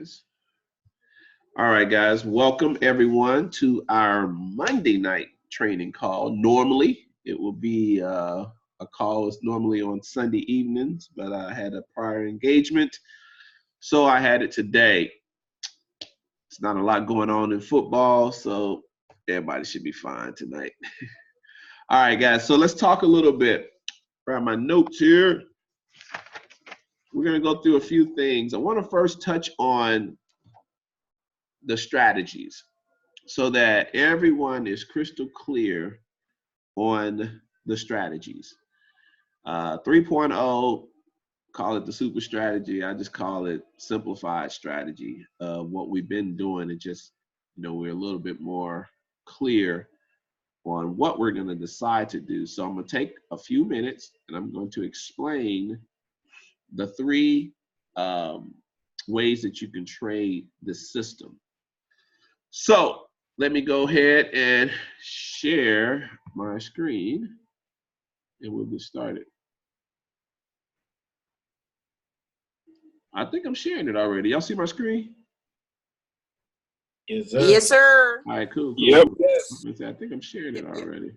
guys. All right, guys. Welcome everyone to our Monday night training call. Normally, it will be a call is normally on Sunday evenings, but I had a prior engagement, so I had it today. It's not a lot going on in football, so everybody should be fine tonight. All right, guys. So let's talk a little bit. Grab my notes here. We're going to go through a few things. I want to first touch on the strategies so that everyone is crystal clear on the strategies. 3.0, call it the super strategy. I just call it simplified strategy. What we've been doing is just, we're a little bit more clear on what we're going to decide to do. So I'm going to take a few minutes and I'm going to explain the three ways that you can trade this system. So let me go ahead and share my screen and we'll get started. I think I'm sharing it already. Y'all see my screen? Yes, sir. Yes, sir. All right, cool. Yep. I think I'm sharing it already.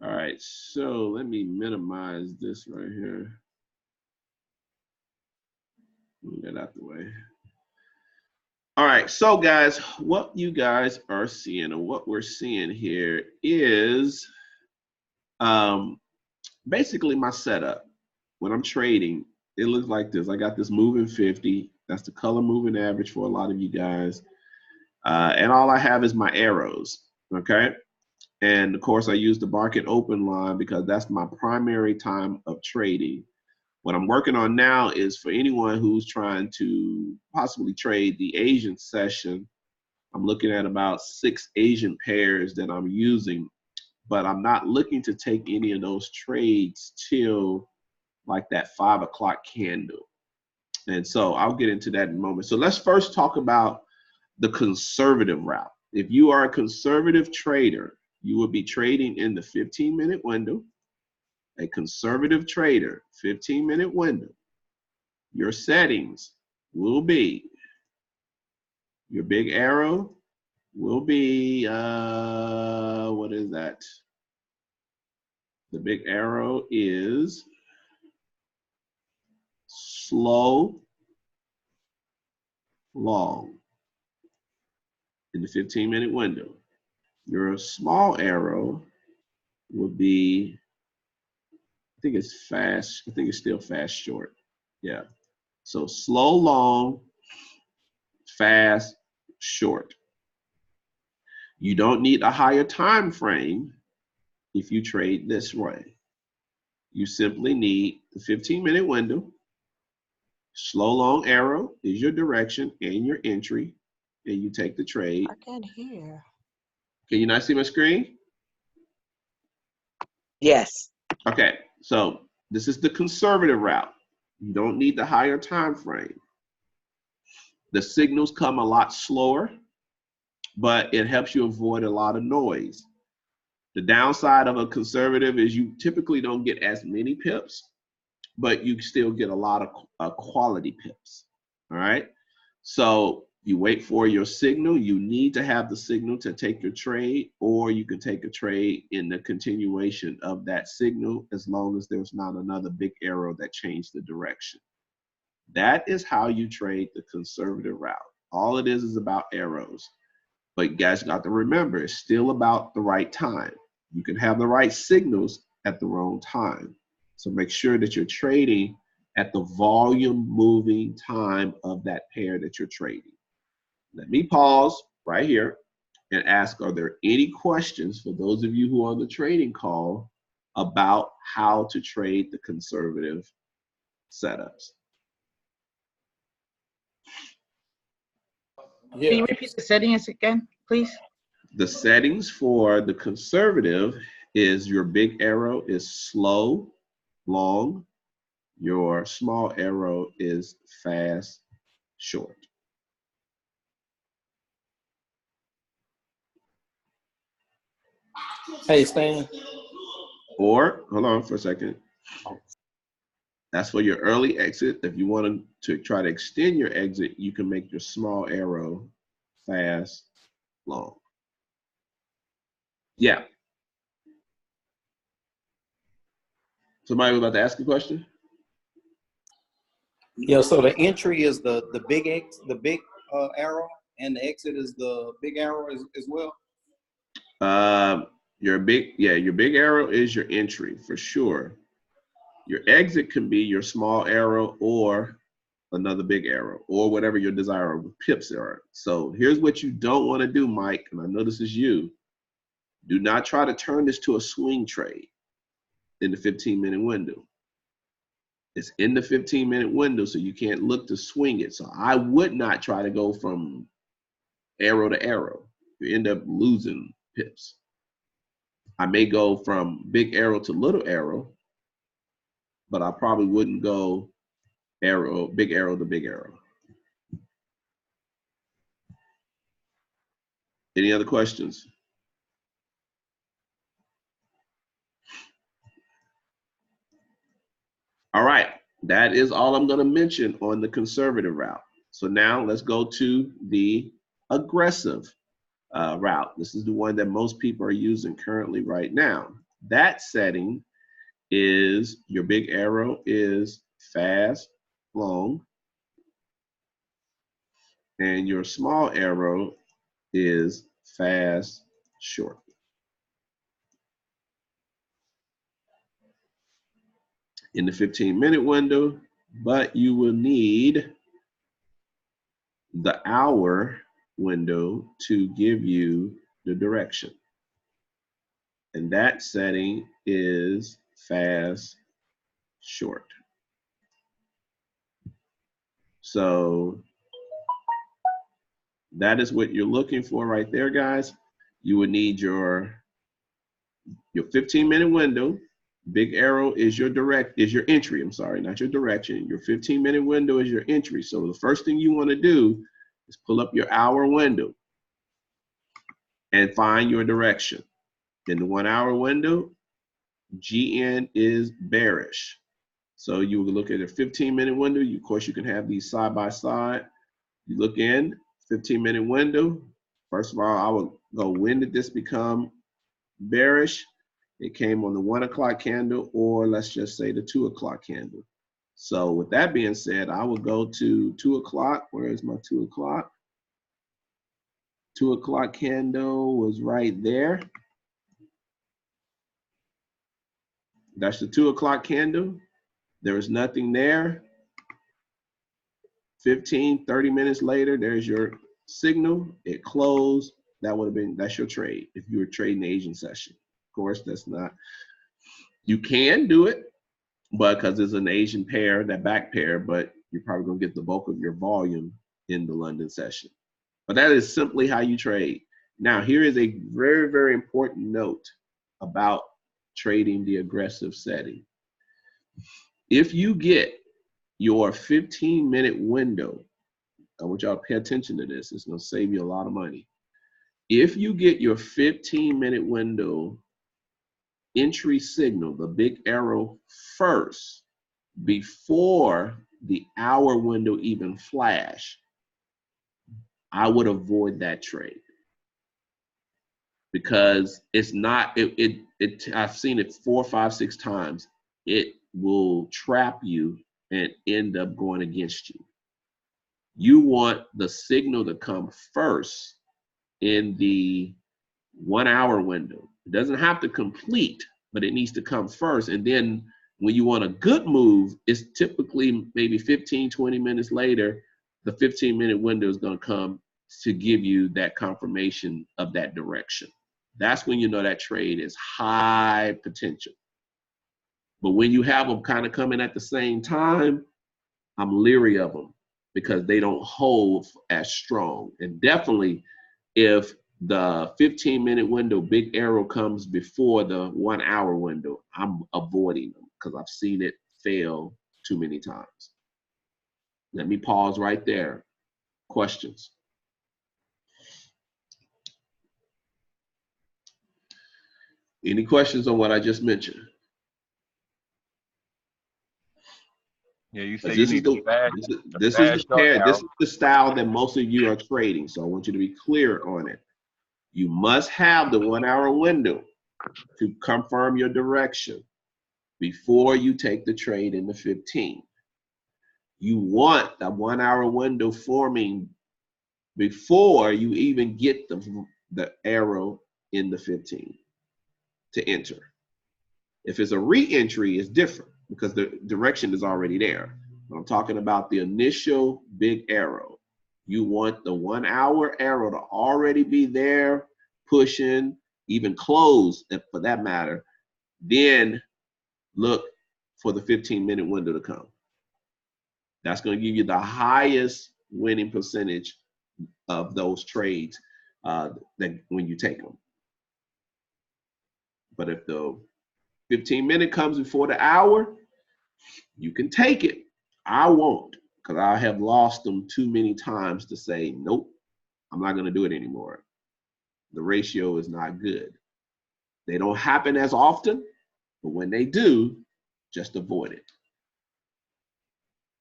All right, so let me minimize this right here. Move that out the way. All right, so guys, what you guys are seeing and what we're seeing here is basically my setup. When I'm trading, it looks like this. I got this moving 50. That's the color moving average for a lot of you guys. And all I have is my arrows, okay? And of course, I use the market open line because that's my primary time of trading. What I'm working on now is for anyone who's trying to possibly trade the Asian session. I'm looking at about 6 Asian pairs that I'm using, but I'm not looking to take any of those trades till like that 5 o'clock candle. And so I'll get into that in a moment. So let's first talk about the conservative route. If you are a conservative trader, you will be trading in the 15-minute window. A conservative trader, 15-minute window. Your settings will be, your big arrow will be, what is that? The big arrow is slow, long in the 15-minute window. Your small arrow will be, I think it's fast. I think it's still fast short. Yeah. So slow, long, fast, short. You don't need a higher time frame if you trade this way. You simply need the 15-minute window. Slow, long arrow is your direction and your entry, and you take the trade. I can't hear. Can you not see my screen? Yes. Okay, so this is the conservative route. You don't need the higher time frame. The signals come a lot slower, but it helps you avoid a lot of noise. The downside of a conservative is you typically don't get as many pips, but you still get a lot of quality pips. All right. So you wait for your signal. You need to have the signal to take your trade, or you can take a trade in the continuation of that signal as long as there's not another big arrow that changed the direction. That is how you trade the conservative route. All it is about arrows. But you guys got to remember, it's still about the right time. You can have the right signals at the wrong time. So make sure that you're trading at the volume moving time of that pair that you're trading. Let me pause right here and ask, are there any questions for those of you who are on the trading call about how to trade the conservative setups? Yeah. Can you repeat the settings again, please? The settings for the conservative is your big arrow is slow, long. Your small arrow is fast, short. Hey, Stan. Or, hold on for a second. That's for your early exit. If you want to try to extend your exit, you can make your small arrow fast, long. Yeah. Somebody was about to ask a question? Yeah, so the entry is the big X, the big arrow, and the exit is the big arrow as well. Your big arrow is your entry for sure. Your exit can be your small arrow or another big arrow or whatever your desirable pips are. So here's what you don't want to do, Mike, and I know this is you. Do not try to turn this to a swing trade in the 15-minute window. It's in the 15-minute window, so you can't look to swing it. So I would not try to go from arrow to arrow. You end up losing pips. I may go from big arrow to little arrow, but I probably wouldn't go big arrow to big arrow. Any other questions? All right, that is all I'm going to mention on the conservative route. So now let's go to the aggressive route. This is the one that most people are using currently right now. That setting is your big arrow is fast, long, and your small arrow is fast, short. In the 15-minute window, but you will need the hour window to give you the direction. And that setting is fast, short. So that is what you're looking for right there, guys. You would need your 15-minute window. Big arrow is your entry. I'm sorry, not your direction. Your 15-minute window is your entry. So the first thing you want to do is pull up your hour window and find your direction. In the 1 hour window, GN is bearish. So you will look at a 15-minute window. Of course, you can have these side by side. You look in 15-minute window. First of all, I would go, when did this become bearish? It came on the 1 o'clock candle, or let's just say the 2 o'clock candle. So with that being said, I will go to 2 o'clock. Where is my 2 o'clock? 2 o'clock candle was right there. That's the 2 o'clock candle. There was nothing there. 15, 30 minutes later, there's your signal. It closed. That's your trade if you were trading the Asian session. Of course, that's not, you can do it, but because it's an Asian pair, that back pair, but you're probably gonna get the bulk of your volume in the London session. But that is simply how you trade. Now, here is a very, very important note about trading the aggressive setting. If you get your 15-minute window, I want y'all to pay attention to this. It's gonna save you a lot of money. If you get your 15-minute window entry signal, the big arrow first, before the hour window even flash, I would avoid that trade. Because it's not, I've seen it 4, 5, 6 times. It will trap you and end up going against you. You want the signal to come first in the 1 hour window. It doesn't have to complete, but it needs to come first. And then when you want a good move, it's typically maybe 15, 20 minutes later, the 15-minute window is going to come to give you that confirmation of that direction. That's when you know that trade is high potential. But when you have them kind of coming at the same time, I'm leery of them because they don't hold as strong. And definitely if the 15-minute window big arrow comes before the 1 hour window, I'm avoiding them because I've seen it fail too many times. Let me pause right there. Questions? Any questions on what I just mentioned? Yeah, you say Because you need this is the fast short pair, this arrow. is the style that most of you are trading. So I want you to be clear on it. You must have the 1 hour window to confirm your direction before you take the trade in the 15. You want that 1 hour window forming before you even get the arrow in the 15 to enter. If it's a re-entry, it's different because the direction is already there. But I'm talking about the initial big arrow. You want the 1 hour arrow to already be there, pushing, even closed for that matter. Then look for the 15-minute window to come. That's going to give you the highest winning percentage of those trades that when you take them. But if the 15-minute comes before the hour, you can take it. I won't, because I have lost them too many times to say, nope, I'm not going to do it anymore. The ratio is not good. They don't happen as often, but when they do, just avoid it.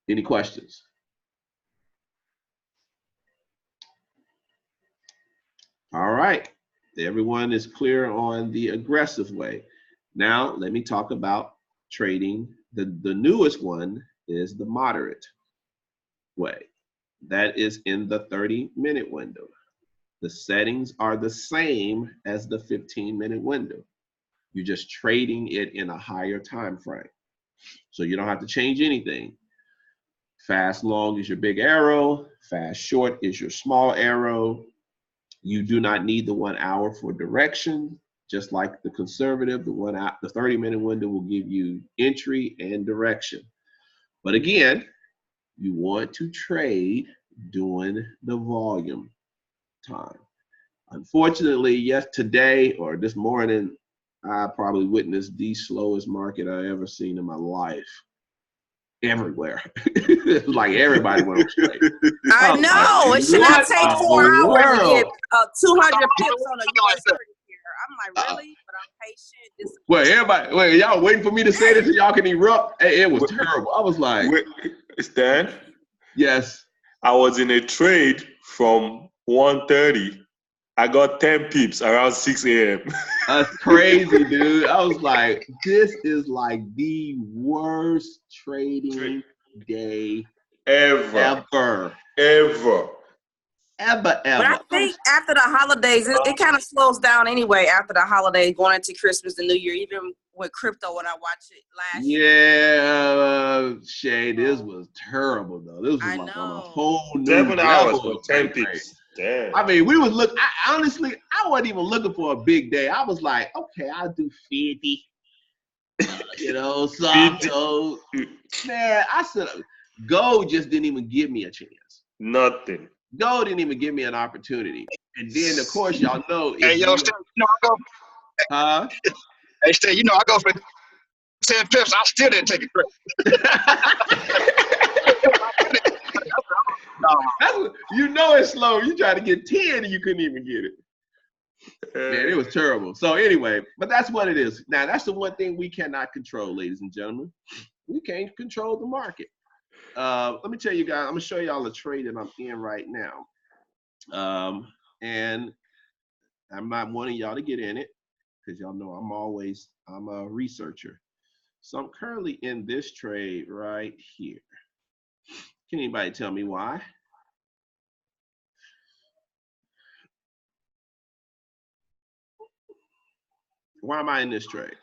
Any questions? All right. Everyone is clear on the aggressive way. Now, let me talk about trading. The newest one is the moderate way. That is in the 30-minute window. The settings are the same as the 15-minute window. You're just trading it in a higher time frame. So you don't have to change anything. Fast long is your big arrow. Fast short is your small arrow. You do not need the 1 hour for direction. Just like the conservative, the 30-minute window will give you entry and direction. But again, you want to trade during the volume time. Unfortunately, yes, today or this morning, I probably witnessed the slowest market I ever seen in my life. Everywhere. It was like everybody went on straight. I know. It should not take 4 hours to get 200 pips on a US 30 here. I'm like, really? But I'm patient. Well, y'all waiting for me to say this so y'all can erupt? Hey, it was terrible. I was like, Stan? Yes. I was in a trade from 1:30. I got 10 pips around 6 a.m. That's crazy, dude. I was like, this is like the worst trading day ever. But I think after the holidays, it kind of slows down anyway after the holidays, going into Christmas and New Year, even with crypto when I watched it last year. Yeah, Shay, this was terrible, though. This was like on a whole new 7 hours level for of 10 trade. pips. Damn. I mean, we was honestly, I wasn't even looking for a big day. I was like, okay, I'll do 50. So man, I said, gold just didn't even give me a chance. Nothing. Gold didn't even give me an opportunity. And then, of course, y'all know. Hey, yo, Stan, I go. Huh? Hey, Stan, I go for 10 pips. I still didn't take a credit. It's slow. You try to get 10 and you couldn't even get it. Man, it was terrible. So anyway, but that's what it is. Now, that's the one thing we cannot control, ladies and gentlemen. We can't control the market. Let me tell you guys, I'm going to show y'all a trade that I'm in right now. And I'm not wanting y'all to get in it because y'all know I'm a researcher. So I'm currently in this trade right here. Can anybody tell me why? Why am I in this trade?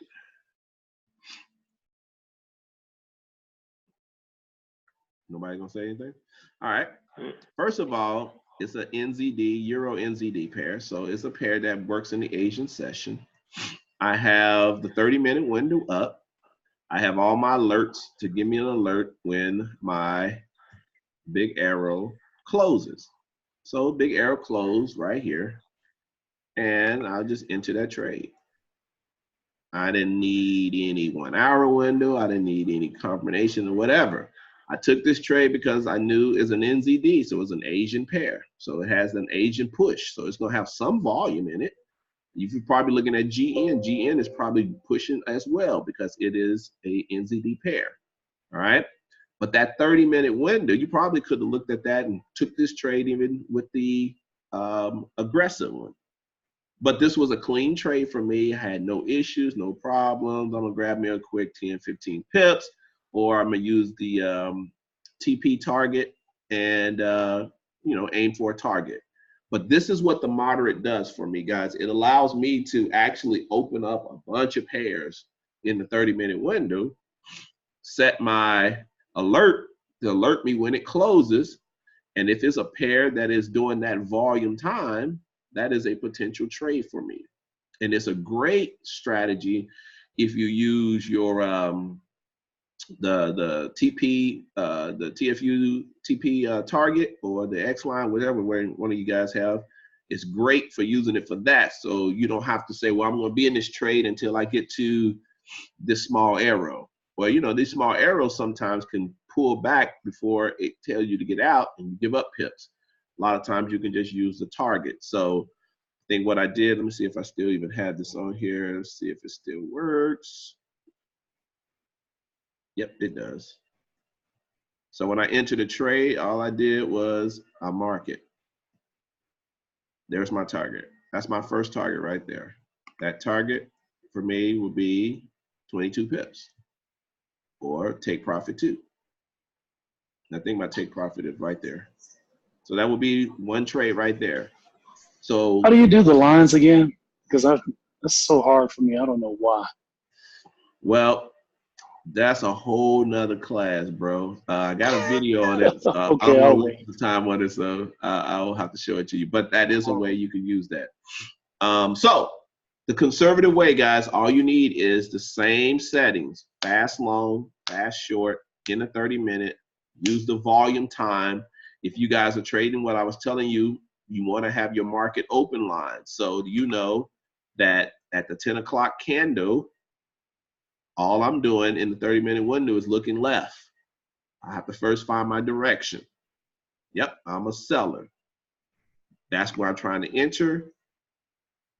Nobody gonna say anything? All right. First of all, it's an NZD, Euro NZD pair. So it's a pair that works in the Asian session. I have the 30-minute window up. I have all my alerts to give me an alert when my big arrow closes. So big arrow closed right here. And I'll just enter that trade. I didn't need any 1 hour window. I didn't need any confirmation or whatever. I took this trade because I knew it's an NZD, so it's an Asian pair. So it has an Asian push. So it's going to have some volume in it. If you're probably looking at GN, GN is probably pushing as well because it is a NZD pair. All right. But that 30-minute window, you probably could have looked at that and took this trade even with the aggressive one. But this was a clean trade for me. I had no issues, no problems. I'm gonna grab me a quick 10, 15 pips, or I'm gonna use the TP target and aim for a target. But this is what the moderate does for me, guys. It allows me to actually open up a bunch of pairs in the 30-minute window, set my alert to alert me when it closes. And if it's a pair that is doing that volume time, that is a potential trade for me. And it's a great strategy if you use your the TP the TFU TP target or the X line, whatever one of you guys have. It's great for using it for that. So you don't have to say, well, I'm going to be in this trade until I get to this small arrow. Well, these small arrows sometimes can pull back before it tells you to get out and you give up pips. A lot of times you can just use the target. So I think what I did, let me see if I still even have this on here. Let's see if it still works. Yep, it does. So when I entered the trade, all I did was I mark it. There's my target. That's my first target right there. That target for me would be 22 pips or take profit 2. I think my take profit is right there. So that would be one trade right there. So how do you do the lines again? Because that's so hard for me. I don't know why. Well, that's a whole nother class, bro. I got a video on it. Okay, I I'll don't know wait. the time on it, so I'll have to show it to you. But that is a way you can use that. So the conservative way, guys, all you need is the same settings: fast long, fast short, in a 30-minute. Use the volume time. If you guys are trading what I was telling you, you want to have your market open line. So you know that at the 10 o'clock candle, all I'm doing in the 30-minute window is looking left. I have to first find my direction. Yep, I'm a seller. That's where I'm trying to enter.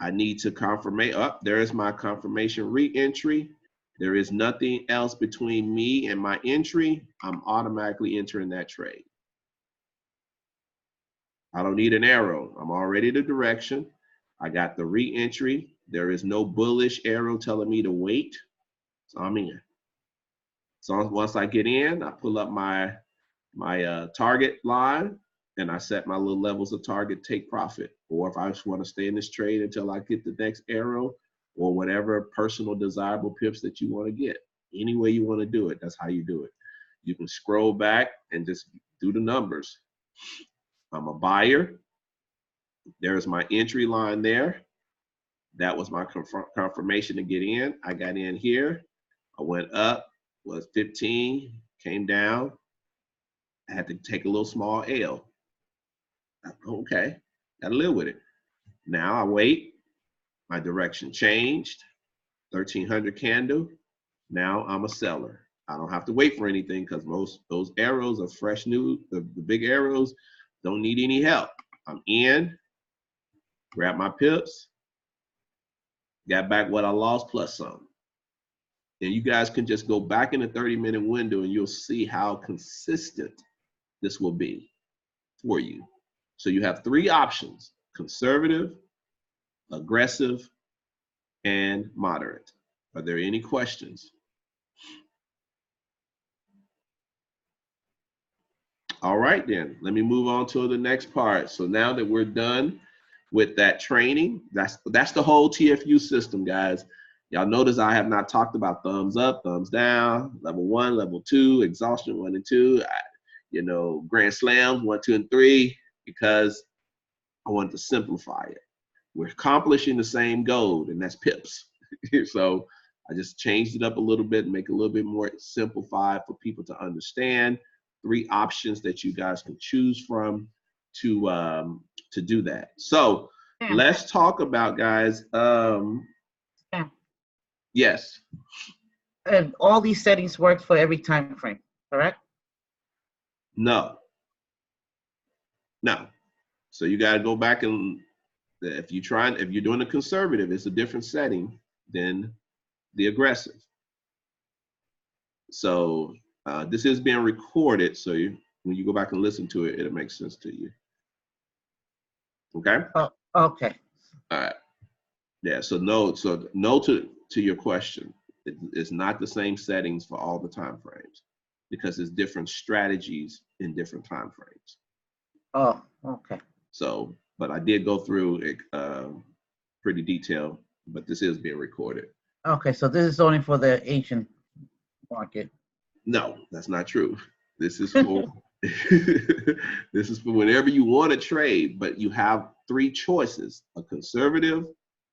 I need to confirm. There is my confirmation re-entry. There is nothing else between me and my entry. I'm automatically entering that trade. I don't need an arrow. I'm already the direction. I got the re-entry. There is no bullish arrow telling me to wait. So I'm in. So once I get in, I pull up my target line and I set my little levels of target take profit. Or if I just want to stay in this trade until I get the next arrow or whatever personal desirable pips that you want to get. Any way you want to do it, that's how you do it. You can scroll back and just do the numbers. I'm a buyer. There's my entry line there. That was my confirmation to get in. I got in here. I went up, was 15, came down. I had to take a little small L. Okay, gotta live with it. Now I wait. My direction changed. 1300 candle. Now I'm a seller. I don't have to wait for anything because most those arrows are fresh new. The big arrows don't need any help. I'm in. Grab my pips. Got back what I lost plus some. And you guys can just go back in the 30-minute window and you'll see how consistent this will be for you. So you have 3 options: conservative, aggressive, and moderate. Are there any questions? All right, then let me move on to the next part. So now that we're done with that training, that's the whole TFU system, guys. Y'all notice I have not talked about thumbs up, thumbs down, level 1, level 2, exhaustion 1 and 2, grand slams 1, 2, and 3, because I want to simplify it. We're accomplishing the same goal, and that's pips. So I just changed it up a little bit and make it a little bit more simplified for people to understand. 3 options that you guys can choose from to do that. So let's talk about, guys. Yes. And all these settings work for every time frame, correct? No. So you got to go back and if you're doing a conservative, it's a different setting than the aggressive. So This is being recorded, so when you go back and listen to it, it'll make sense to you. Okay? Oh, okay. All right. Yeah, so no to your question. It's not the same settings for all the time frames because it's different strategies in different time frames. Oh, okay. So, but I did go through it pretty detailed, but this is being recorded. Okay, so this is only for the Asian market. No, that's not true. This is for this is for whenever you want to trade, but you have three choices: a conservative,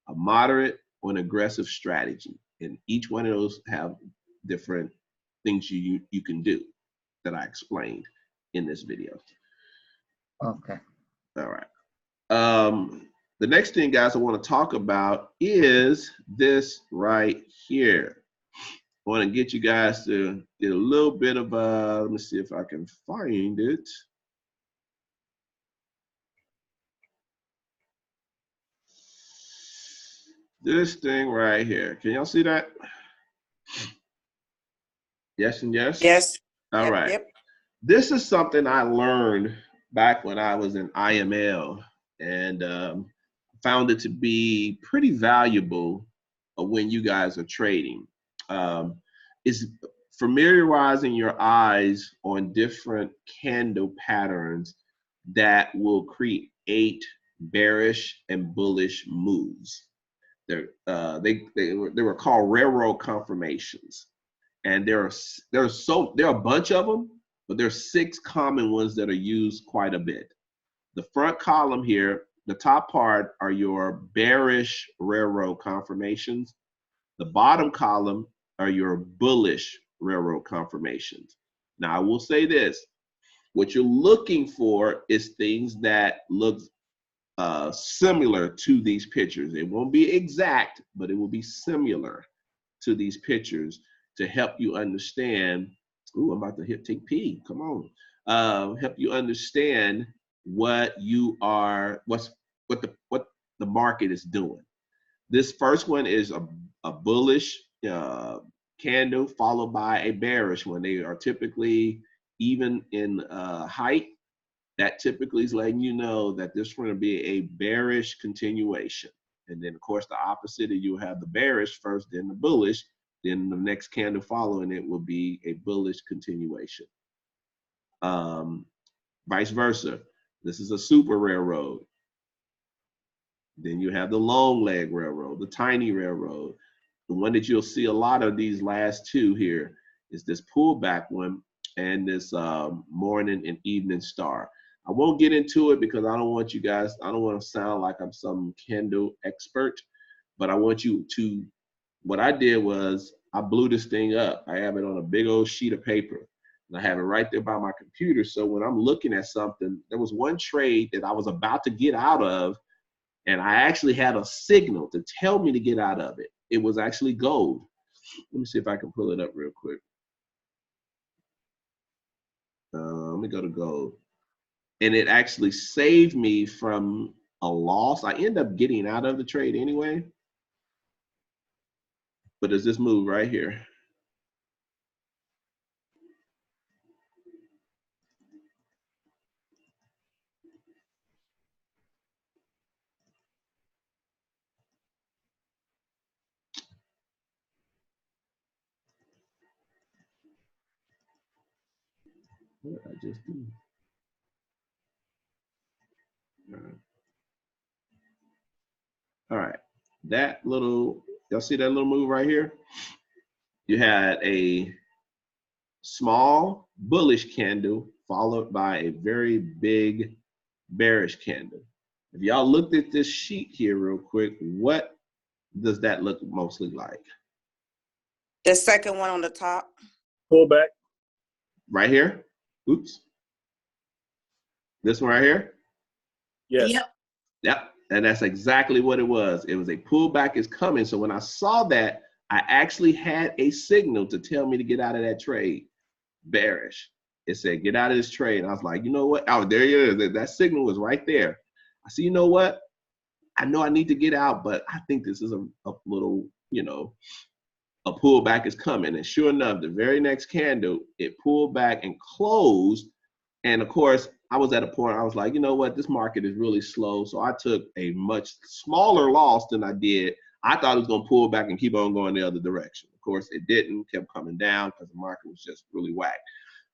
a moderate, or an aggressive strategy. And each one of those have different things you can do that I explained in this video. Okay. All right. The next thing, guys, I want to talk about is this right here. I want to get you guys to get a little bit of let me see if I can find it. This thing right here. Can y'all see that? Yes and yes? Yes. All Yep, right. Yep. This is something I learned back when I was in IML and found it to be pretty valuable when you guys are trading. Is familiarizing your eyes on different candle patterns that will create bearish and bullish moves. They were called railroad confirmations, and there are a bunch of them, but there's 6 common ones that are used quite a bit. The front column here, the top part are your bearish railroad confirmations. The bottom column are your bullish railroad confirmations. Now, I will say this. What you're looking for is things that look similar to these pictures. It won't be exact, but it will be similar to these pictures to help you understand. Ooh, I'm about to take P. Come on. Help you understand what the market is doing. This first one is a bullish candle followed by a bearish one. They are typically even in height. That typically is letting you know that this is going to be a bearish continuation. And then, of course, the opposite, you have the bearish first, then the bullish. Then the next candle following it will be a bullish continuation. Vice versa. This is a super railroad. Then you have the long leg railroad, the tiny railroad. The one that you'll see a lot of these last two here is this pullback one and this morning and evening star. I won't get into it because I don't want to sound like I'm some candle expert, but I want you to, what I did was I blew this thing up. I have it on a big old sheet of paper and I have it right there by my computer. So when I'm looking at something, there was one trade that I was about to get out of and I actually had a signal to tell me to get out of it. It was actually gold. Let me see if I can pull it up real quick. Let me go to gold. And it actually saved me from a loss. I end up getting out of the trade anyway. But there's this move right here. What did I just do? All right. That little, y'all see that little move right here? You had a small bullish candle followed by a very big bearish candle. If y'all looked at this sheet here real quick, what does that look mostly like? The second one on the top. Pullback. Right here? Oops. This one right here? Yes. Yep. Yep. And that's exactly what it was. It was a pullback is coming. So when I saw that, I actually had a signal to tell me to get out of that trade. Bearish. It said, get out of this trade. And I was like, you know what? Oh, there it is. That signal was right there. I said, you know what? I know I need to get out, but I think this is a little, a a pullback is coming. And sure enough, the very next candle, it pulled back and closed. And of course, I was at a point I was like, you know what, this market is really slow. So I took a much smaller loss than I did. I thought it was going to pull back and keep on going the other direction. Of course, it didn't, kept coming down because the market was just really whack.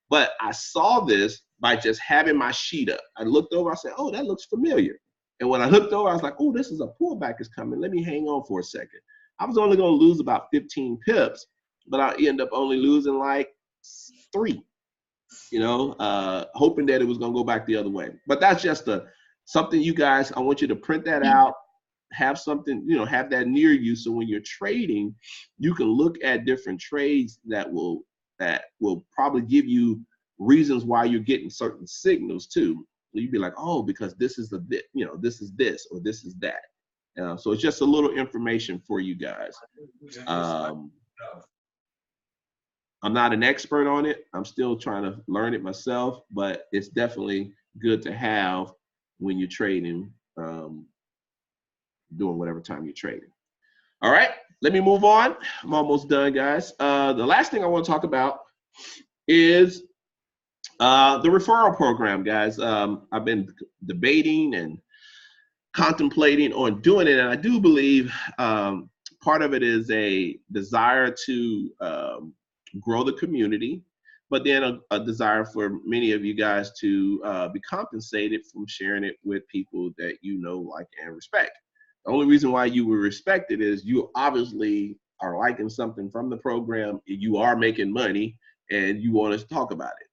But I saw this by just having my sheet up. I looked over, I said, oh, that looks familiar. And when I looked over, I was like, oh, this is a pullback is coming. Let me hang on for a second. I was only going to lose about 15 pips, but I ended up only losing like 3, hoping that it was going to go back the other way. But that's just something you guys, I want you to print that out, have something, have that near you. So when you're trading, you can look at different trades that will probably give you reasons why you're getting certain signals too. You'd be like, oh, because this is this is this or this is that. So it's just a little information for you guys. I'm not an expert on it. I'm still trying to learn it myself, but it's definitely good to have when you're trading, doing whatever time you're trading. All right, let me move on. I'm almost done, guys. The last thing I want to talk about is the referral program, guys. I've been debating and contemplating on doing it, and I do believe part of it is a desire to grow the community, but then a desire for many of you guys to be compensated from sharing it with people that you know, like, and respect. The only reason why you were respected is you obviously are liking something from the program, you are making money, and you want us to talk about it.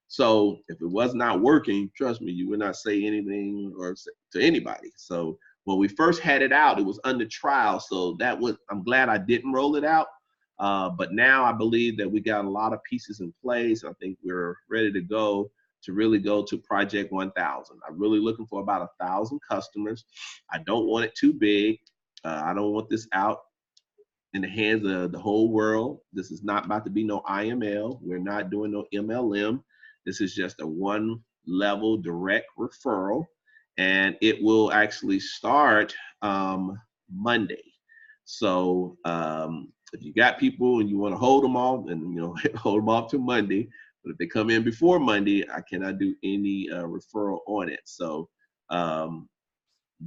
So if it was not working, trust me, you would not say anything or say to anybody. So when we first had it out, it was under trial. So I'm glad I didn't roll it out. But now I believe that we got a lot of pieces in place. I think we're ready to go to really go to Project 1000. I'm really looking for about 1,000 customers. I don't want it too big. I don't want this out in the hands of the whole world. This is not about to be no IML. We're not doing no MLM. This is just a one-level direct referral, and it will actually start Monday. So if you got people and you want to hold them off, and hold them off to Monday. But if they come in before Monday, I cannot do any referral on it. So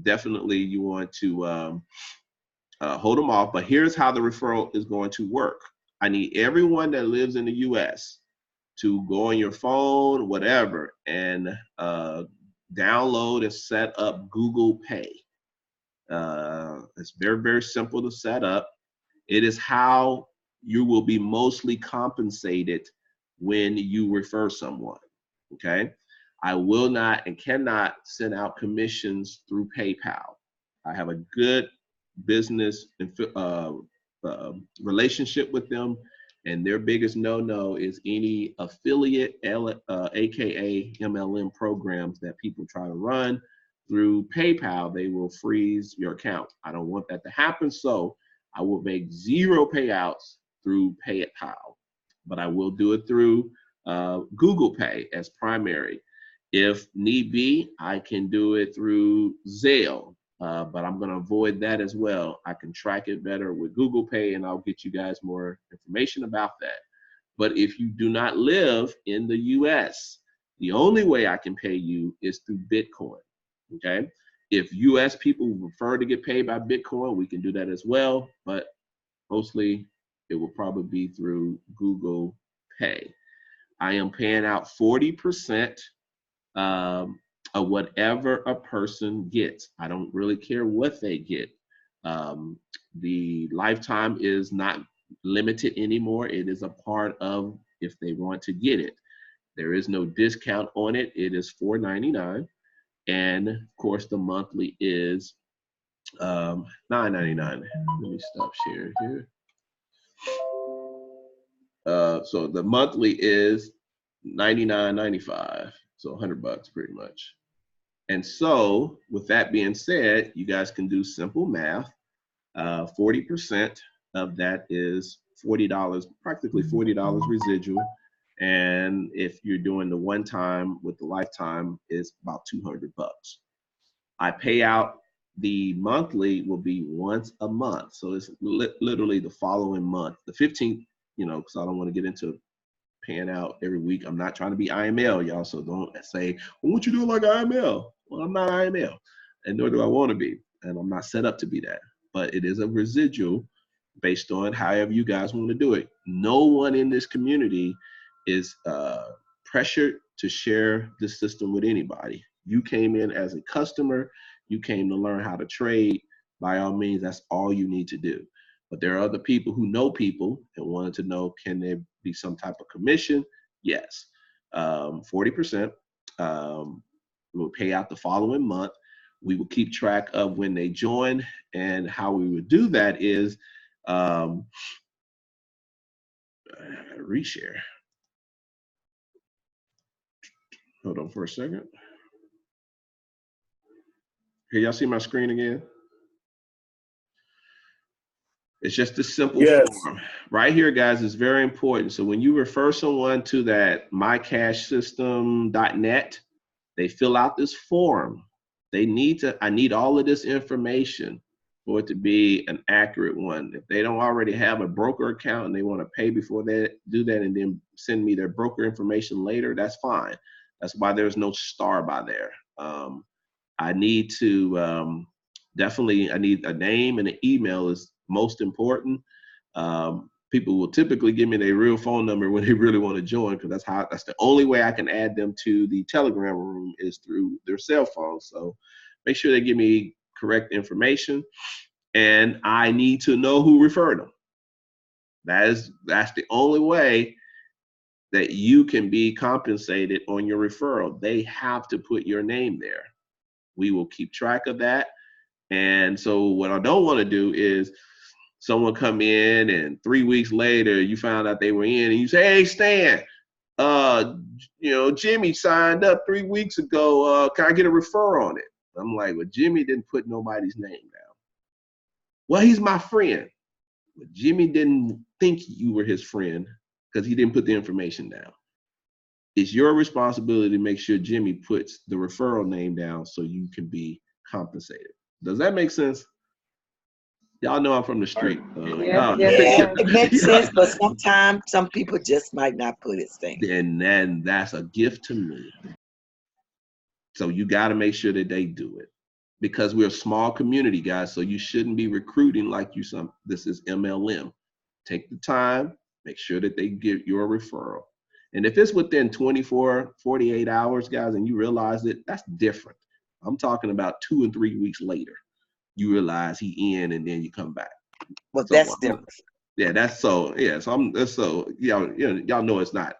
definitely you want to hold them off. But here's how the referral is going to work. I need everyone that lives in the U.S. to go on your phone, whatever, and download and set up Google Pay. It's very, very simple to set up. It is how you will be mostly compensated when you refer someone, okay? I will not and cannot send out commissions through PayPal. I have a good business relationship with them, and their biggest no-no is any affiliate, aka MLM programs that people try to run through PayPal. They will freeze your account. I don't want that to happen, so I will make 0 payouts through PayPal, but I will do it through Google Pay as primary. If need be, I can do it through Zelle, but I'm going to avoid that as well. I can track it better with Google Pay, and I'll get you guys more information about that. But if you do not live in the US, the only way I can pay you is through Bitcoin, okay? If US people prefer to get paid by Bitcoin, we can do that as well, but mostly it will probably be through Google Pay. I am paying out 40% of whatever a person gets. I don't really care what they get. The lifetime is not limited anymore. It is a part of if they want to get it. There is no discount on it. It is $4.99. And of course, the monthly is $9.99. Let me stop share here. So the monthly is $99.95. So $100 pretty much. And so with that being said, you guys can do simple math. 40% of that is $40, practically $40 residual. And if you're doing the one time with the lifetime, it's about $200. I pay out the monthly will be once a month. So it's literally the following month, the 15th, because I don't want to get into paying out every week. I'm not trying to be IML, y'all. So don't say, well, what you doing like IML? Well, I'm not IML, and nor do I want to be. And I'm not set up to be that. But it is a residual based on however you guys want to do it. No one in this community is pressured to share this system with anybody. You came in as a customer, you came to learn how to trade. By all means, that's all you need to do. But there are other people who know people and wanted to know, can there be some type of commission? Yes, 40%. We'll pay out the following month. We will keep track of when they join, and how we would do that is reshare. Hold on for a second. Here, y'all see my screen again? It's just a simple form. Right here, guys, is very important. So when you refer someone to that mycashsystem.net, they fill out this form. I need all of this information for it to be an accurate one. If they don't already have a broker account and they want to pay before they do that and then send me their broker information later, that's fine. That's why there's no star by there. I need to definitely, I need a name and an email is most important. People will typically give me their real phone number when they really want to join, because that's the only way I can add them to the Telegram room is through their cell phone. So make sure they give me correct information, and I need to know who referred them. That's the only way that you can be compensated on your referral. They have to put your name there. We will keep track of that. And so what I don't want to do is someone come in and 3 weeks later you found out they were in and you say, hey, Stan, Jimmy signed up 3 weeks ago. Can I get a referral on it? I'm like, well, Jimmy didn't put nobody's name down. Well, he's my friend. But Jimmy didn't think you were his friend because he didn't put the information down. It's your responsibility to make sure Jimmy puts the referral name down so you can be compensated. Does that make sense? Y'all know I'm from the street. Yeah, it makes sense, but sometimes some people just might not put it in. And that's a gift to me. So you got to make sure that they do it, because we're a small community, guys. So you shouldn't be recruiting like this is MLM. Take the time, make sure that they get your referral. And if it's within 24, 48 hours, guys, and you realize it, that's different. I'm talking about 2 and 3 weeks later. You realize he in, and then you come back. Well, so that's different. Yeah, that's so. Yeah, so y'all know it's not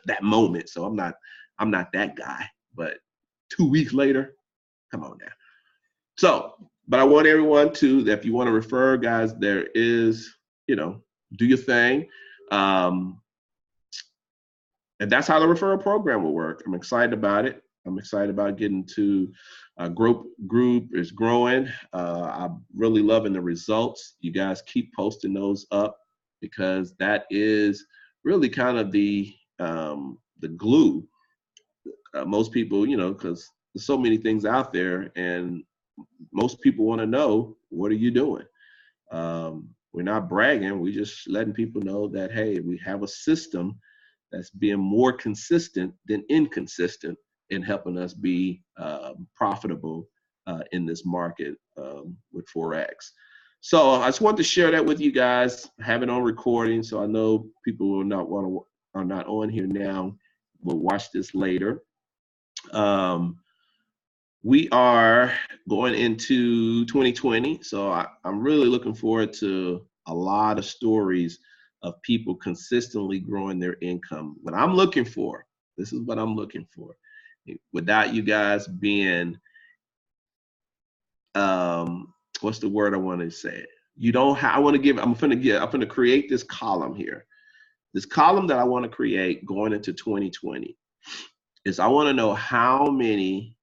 that moment. So I'm not that guy. But 2 weeks later, come on now. So, but I want everyone to, if you want to refer, guys, there is, do your thing. And that's how the referral program will work. I'm excited about it. I'm excited about getting to group is growing. I'm really loving the results. You guys keep posting those up, because that is really kind of the glue. Most people, because there's so many things out there, and most people want to know, what are you doing? We're not bragging. We're just letting people know that, hey, we have a system that's being more consistent than inconsistent in helping us be profitable in this market with Forex. So I just wanted to share that with you guys. Have it on recording, so I know people are not on here now. We'll watch this later. We are going into 2020, so I'm really looking forward to a lot of stories of people consistently growing their income. What I'm looking for, this is what I'm looking for. Without you guys being, what's the word I want to say? You don't have, I'm going to create this column here. This column that I want to create going into 2020 is, I want to know how many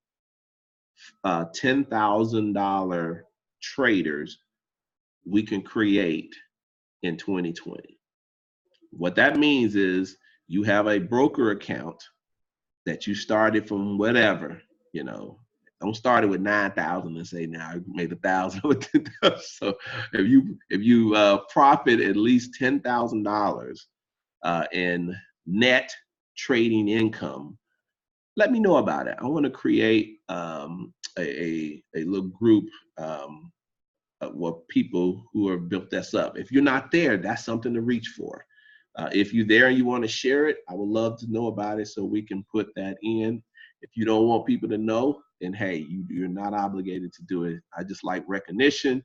$10,000 traders we can create in 2020. What that means is, you have a broker account that you started from whatever, Don't start it with 9,000 and say now I made 1,000 with 10,000. So if you profit at least $10,000 in net trading income, let me know about it. I want to create a little group of people who have built this up. If you're not there, that's something to reach for. If you're there and you want to share it, I would love to know about it so we can put that in. If you don't want people to know, then hey, you're not obligated to do it. I just like recognition.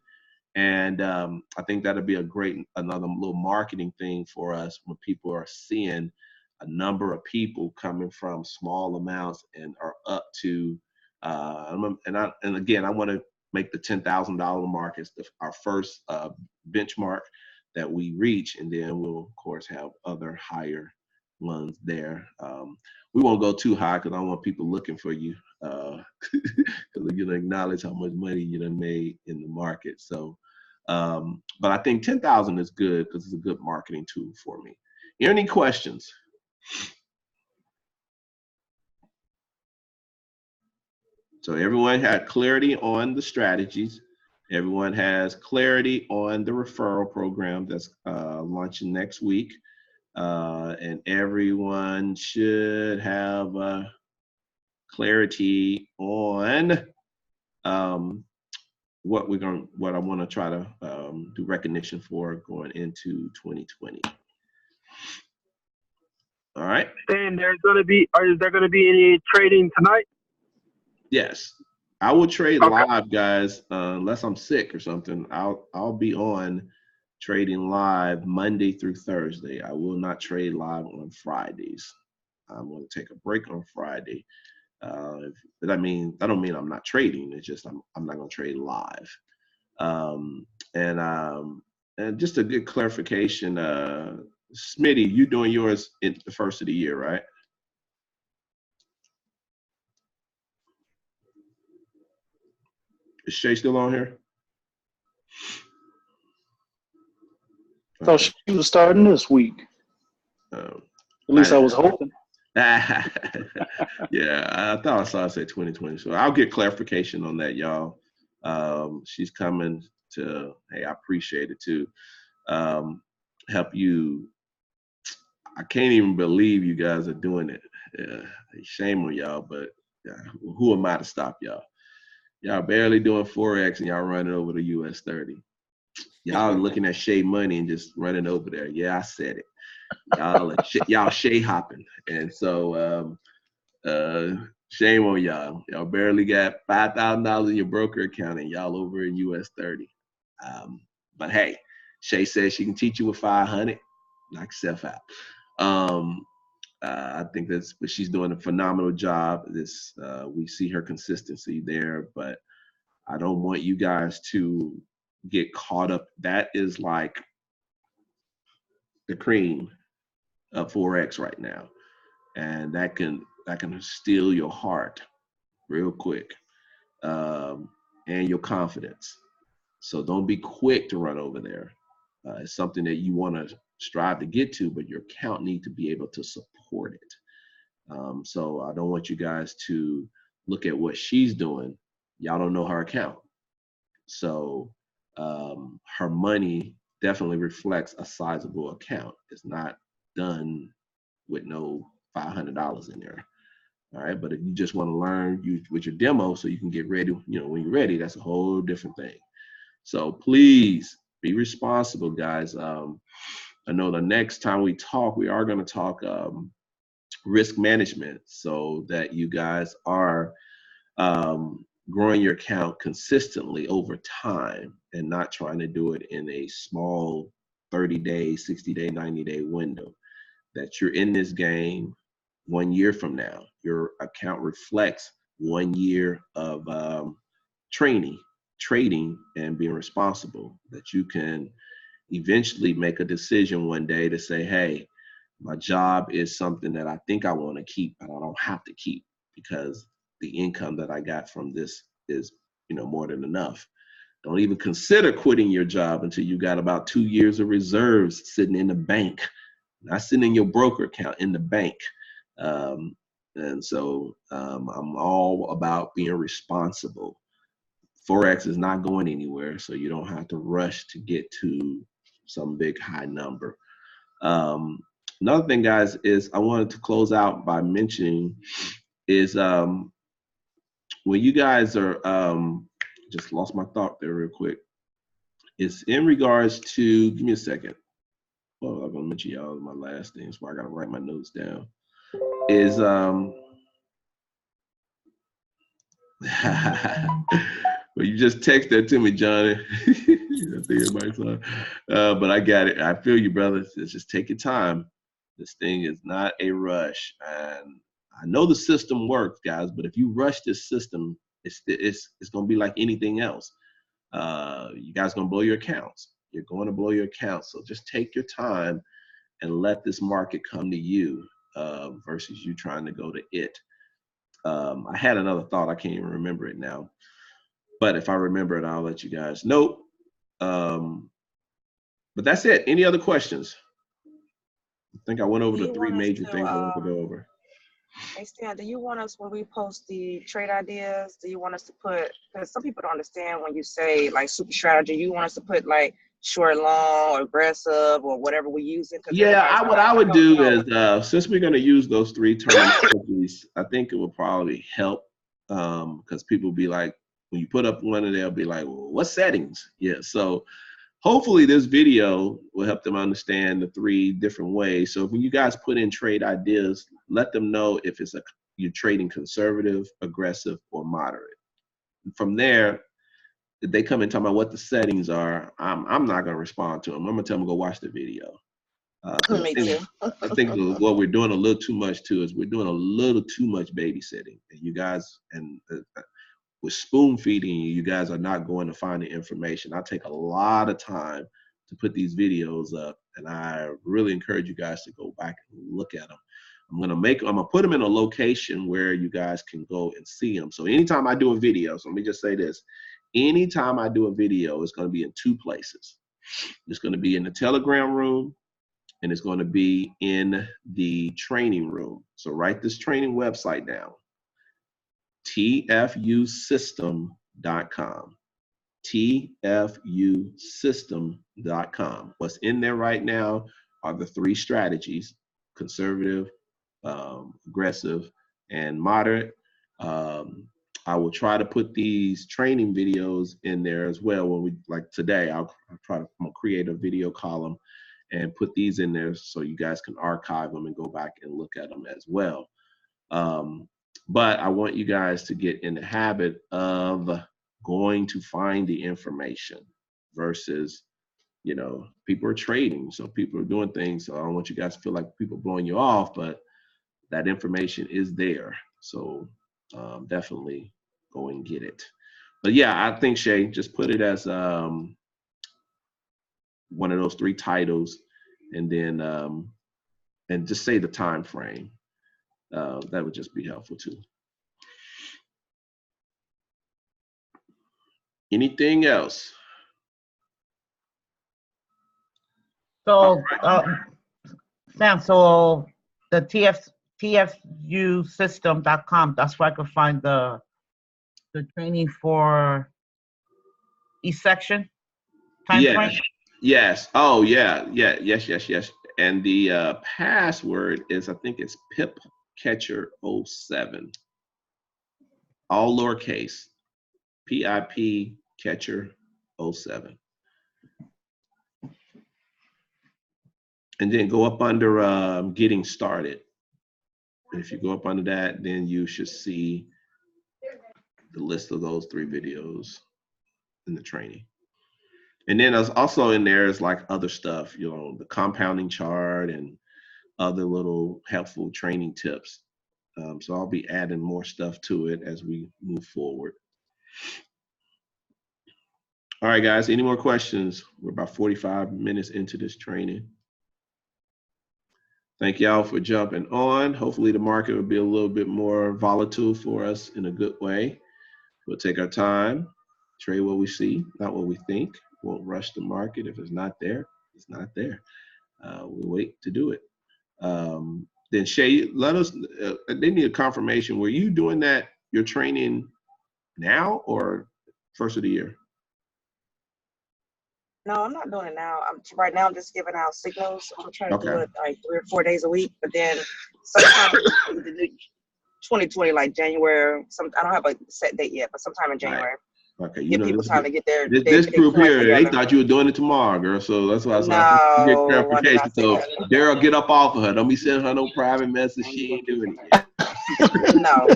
And I think that'll be another little marketing thing for us when people are seeing a number of people coming from small amounts and are up to, and again, I want to make the $10,000 mark as our first benchmark that we reach, and then we'll of course have other higher ones there. We won't go too high because I don't want people looking for you, because you're gonna acknowledge how much money you done made in the market. So, but I think 10,000 is good because it's a good marketing tool for me. Any questions? So everyone had clarity on the strategies. Everyone has clarity on the referral program that's launching next week. And everyone should have clarity on what I want to try to do recognition for going into 2020. All right. And is there going to be any trading tonight? Yes, I will trade live, guys. Unless I'm sick or something, I'll be on trading live Monday through Thursday. I will not trade live on Fridays. I'm going to take a break on Friday. But that don't mean I'm not trading. It's just I'm not going to trade live. And just a good clarification, Smitty, you doing yours in the first of the year, right? Is Shay still on here? I thought she was starting this week. At least I was hoping. Yeah, I thought I saw it say 2020. So I'll get clarification on that, y'all. She's coming to, hey, I appreciate it too. Help you. I can't even believe you guys are doing it. Shame on y'all, but who am I to stop y'all? Y'all barely doing Forex and y'all running over the US 30. Y'all looking at Shay money and just running over there. Yeah, I said it. Y'all Shay hopping. And so shame on y'all. Y'all barely got $5,000 in your broker account and y'all over in US 30. But hey, Shay says she can teach you with 500. Knock yourself out. I think but she's doing a phenomenal job. We see her consistency there, but I don't want you guys to get caught up. That is like the cream of Forex right now, and that can steal your heart real quick, and your confidence. So don't be quick to run over there. It's something that you want to strive to get to, but your account needs to be able to support it. So I don't want you guys to look at what she's doing. Y'all don't know her account. So her money definitely reflects a sizable account. It's not done with no $500 in there. All right, but if you just want to learn with your demo so you can get ready, when you're ready, that's a whole different thing. So please be responsible, guys. I know the next time we talk, we are going to talk risk management so that you guys are growing your account consistently over time and not trying to do it in a small 30-day, 60-day, 90-day window. That you're in this game 1 year from now. Your account reflects 1 year of trading and being responsible, that you can eventually make a decision one day to say, hey, my job is something that I think I want to keep, but I don't have to keep because the income that I got from this is, more than enough. Don't even consider quitting your job until you got about 2 years of reserves sitting in the bank, not sitting in your broker account, in the bank. And so I'm all about being responsible. Forex is not going anywhere, so you don't have to rush to get to some big high number. Another thing, guys, is I wanted to close out by mentioning is when you guys are, just lost my thought there real quick. It's in regards to, give me a second. Well, I'm gonna mention y'all my last thing, so I gotta write my notes down. Is well, you just text that to me, Johnny. I think everybody's fine. But I got it. I feel you, brother. Just take your time. This thing is not a rush, and I know the system works, guys. But if you rush this system, it's gonna be like anything else. You guys gonna blow your accounts. You're going to blow your accounts. So just take your time and let this market come to you versus you trying to go to it. I had another thought. I can't even remember it now. But if I remember it, I'll let you guys know. But that's it. Any other questions? I think I went over the three major things I wanted to go over. Hey Stan, do you want us, when we post the trade ideas, do you want us to put, because some people don't understand when you say like super strategy, you want us to put like short, long, or aggressive, or whatever we're using? Yeah, what I would do is, since we're going to use those three terminologies, I think it will probably help because people be like, when you put up one and they'll be like, well, what settings? Yeah, so hopefully this video will help them understand the three different ways. So when you guys put in trade ideas, let them know if it's you're trading conservative, aggressive, or moderate. From there, if they come and talk about what the settings are, I'm not going to respond to them. I'm going to tell them to go watch the video. Me too. I think what we're doing a little too much too is we're doing a little too much babysitting. And you guys, and with spoon feeding you, you guys are not going to find the information. I take a lot of time to put these videos up, and I really encourage you guys to go back and look at them. I'm gonna put them in a location where you guys can go and see them. So anytime I do a video, so let me just say this, anytime I do a video, it's gonna be in two places. It's gonna be in the Telegram room, and it's gonna be in the training room. So write this training website down. TFUsystem.com. TFUsystem.com. What's in there right now are the three strategies: conservative, aggressive, and moderate. I will try to put these training videos in there as well. When we, like today, I'm gonna create a video column and put these in there so you guys can archive them and go back and look at them as well. But I want you guys to get in the habit of going to find the information versus, you know, people are trading, so people are doing things. So I don't want you guys to feel like people blowing you off, but that information is there. So definitely go and get it. But yeah, I think Shay, just put it as one of those three titles, and then and just say the time frame. That would just be helpful too. Anything else? So, Sam, so the TFUsystem.com, that's where I could find the training for each section? Time frame? Yes. Oh, yeah. Yes. And the password is, I think it's PipCatcher07. All lowercase. PIP Catcher 07. And then go up under getting started. And if you go up under that, then you should see the list of those three videos in the training. And then also in there is like other stuff, you know, the compounding chart and other little helpful training tips. So I'll be adding more stuff to it as we move forward. All right, guys, any more questions? We're about 45 minutes into this training. Thank y'all for jumping on. Hopefully the market will be a little bit more volatile for us in a good way. We'll take our time, trade what we see, not what we think. Won't rush the market. If it's not there, it's not there. We'll wait to do it. then Shay, let us. They need a confirmation. Were you doing that? Your training now or first of the year? No, I'm not doing it now. Right now I'm just giving out signals. I'm gonna try to do Okay. it like 3 or 4 days a week, but then sometime in the new 2020, like January. I don't have a set date yet, but sometime in January. Right. Okay, you Give know people this time to get their this group coins here, they together. thought you were doing it tomorrow, girl. So that's why I said get No, I did clarification. not say So that. Daryl, get up off of her. Don't be sending her no private message. She ain't doing it yet. No.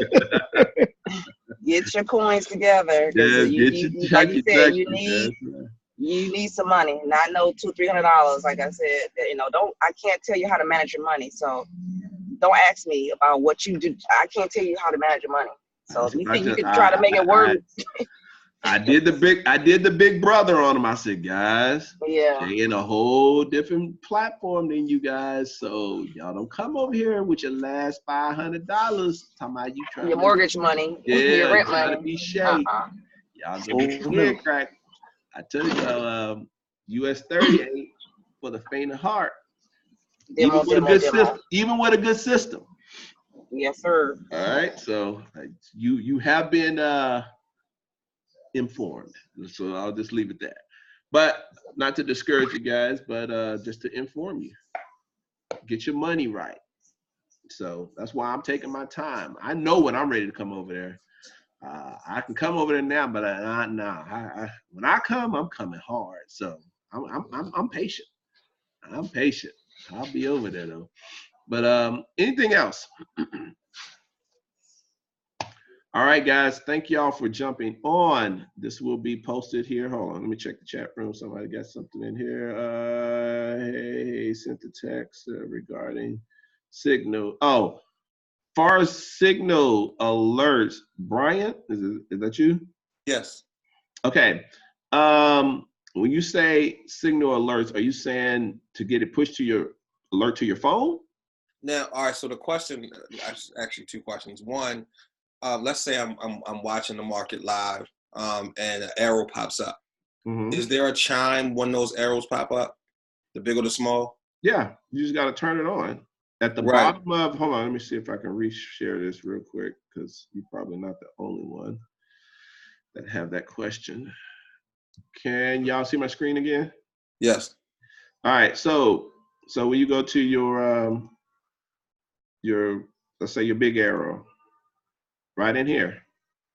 Get your coins together because Just get you your like check you your said, check. That's right. you need some money. Not no $200-$300. Like I said, I can't tell you how to manage your money. So don't ask me about what you do. I can't tell you how to manage your money. So if you think you can try to make it work. I did the big brother on them. I said, guys, Yeah. they in a whole different platform than you guys. So y'all don't come over here with your last $500 talking about you trying your mortgage money, your rent trying money. to be shady. Y'all gonna get your head cracked. I tell y'all, US 30 ain't for the faint of heart. Even with a good system. Yes, sir. All right, so you have been informed, so I'll just leave it there. But not to discourage you guys, but just to inform you, get your money right. So that's why I'm taking my time. I know when I'm ready to come over there. I can come over there now, but when I come, I'm coming hard. So I'm patient. I'm patient. I'll be over there though. But anything else? All right, guys. Thank y'all for jumping on. This will be posted here. Hold on. Let me check the chat room. Somebody got something in here. Hey, sent the text regarding Signal. Oh, far as Signal alerts, Brian, is that you? Yes. Okay. When you say Signal alerts, are you saying to get it pushed to your alert to your phone? Now, all right. So the question, actually, two questions. One, let's say I'm watching the market live, and an arrow pops up. Mm-hmm. Is there a chime when those arrows pop up? The big or the small? Yeah, you just got to turn it on. At the bottom of, hold on, let me see if I can reshare this real quick because you're probably not the only one that have that question. Can y'all see my screen again? Yes. All right, so when you go to your let's say your big arrow, right in here,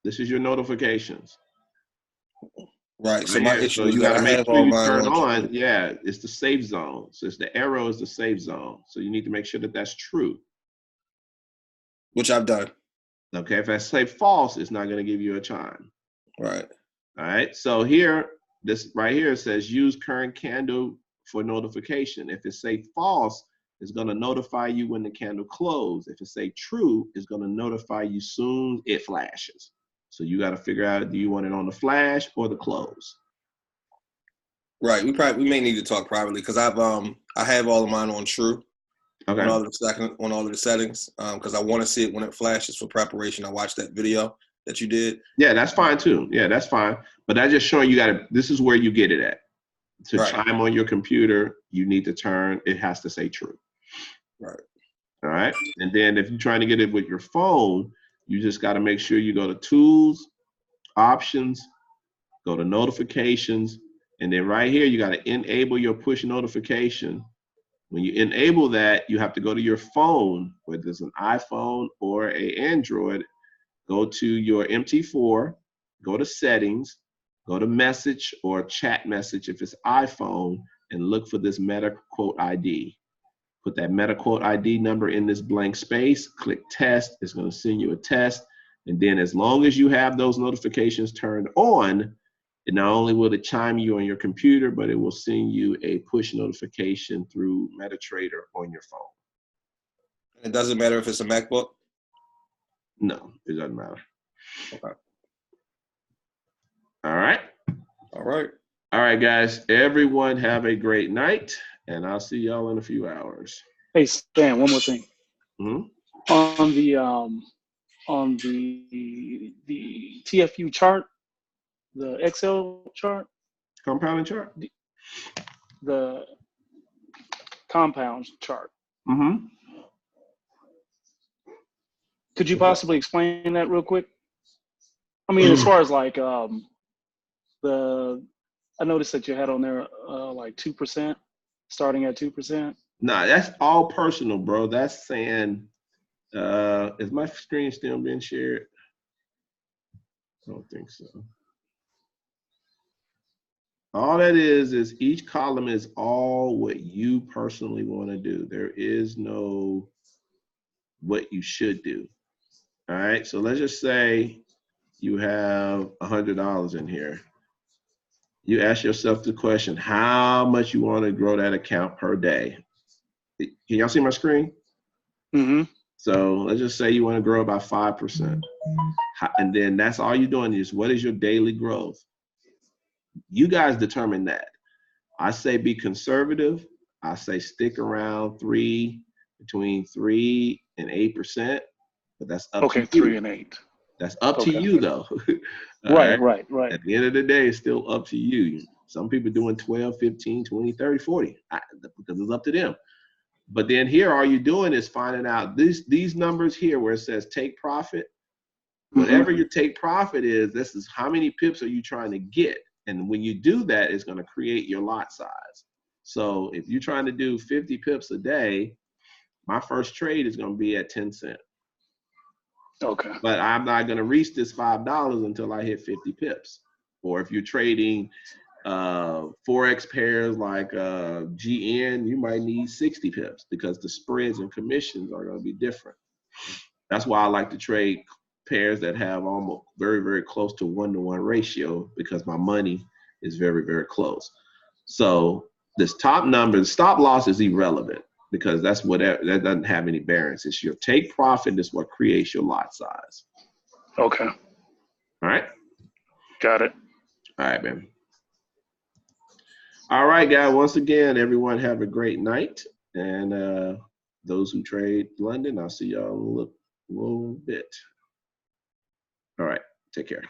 this is your notifications. Right. So my issue is you that got to I make have sure all you mine turn on. on. Yeah, it's the safe zone. So it's the arrow is the safe zone. So you need to make sure that that's true. Which I've done. Okay, if I say false, it's not going to give you a chime. Right. All right. So here, this right here says use current candle for notification. If it say false, it's going to notify you when the candle closes. If it say true, it's going to notify you soon it flashes. So you got to figure out, do you want it on the flash or the close? Right. We may need to talk privately because I have all of mine on true. Okay. On all of the settings, because I want to see it when it flashes for preparation. I watched that video that you did. Yeah, that's fine too. Yeah, that's fine. But that's just showing you this is where you get it at. To chime on your computer, you need to turn, it has to say true. Right. All right. And then if you're trying to get it with your phone, you just got to make sure you go to tools, options, go to notifications, and then right here, you got to enable your push notification. When you enable that, you have to go to your phone, whether it's an iPhone or an Android, go to your MT4, go to settings, go to message or chat message if it's iPhone, and look for this meta quote ID. Put that meta quote ID number in this blank space, click test, it's going to send you a test. And then as long as you have those notifications turned on, it not only will it chime you on your computer, but it will send you a push notification through MetaTrader on your phone. It doesn't matter if it's a MacBook? No, it doesn't matter. Okay. All right. All right. All right, guys. Everyone have a great night, and I'll see y'all in a few hours. Hey, Stan, one more thing. Mm-hmm. On the TFU chart, the Excel chart, compounding chart, the compound chart. Mm-hmm. Could you possibly explain that real quick? I mean, as far as like I noticed that you had on there like 2%, starting at 2%. Nah, that's all personal, bro. That's saying, is my screen still being shared? I don't think so. All that is each column is all what you personally want to do. There is no what you should do. All right, so let's just say you have $100 in here. You ask yourself the question, how much you want to grow that account per day? Can y'all see my screen? Mm-hmm. So let's just say you want to grow by 5%. And then that's all you're doing is what is your daily growth? You guys determine that. I say be conservative. I say stick around between 3 and 8%, but that's up to you. 3 and 8. That's up to you though. Right. At the end of the day, it's still up to you. Some people doing 12, 15, 20, 30, 40, because it's up to them. But then here, all you're doing is finding out these numbers here where it says take profit. Whatever your take profit is, this is how many pips are you trying to get. And when you do that, it's going to create your lot size. So if you're trying to do 50 pips a day, my first trade is going to be at 10 cents. Okay. But I'm not going to reach this $5 until I hit 50 pips. Or if you're trading Forex pairs like GN, you might need 60 pips because the spreads and commissions are going to be different. That's why I like to trade pairs that have almost very, very close to 1-to-1 ratio because my money is very, very close. So this top number, the stop loss is irrelevant because that doesn't have any variance. It's your take profit is what creates your lot size. Okay. All right. Got it. All right, man. All right, guys. Once again, everyone have a great night. And those who trade London, I'll see y'all in a little bit. All right. Take care.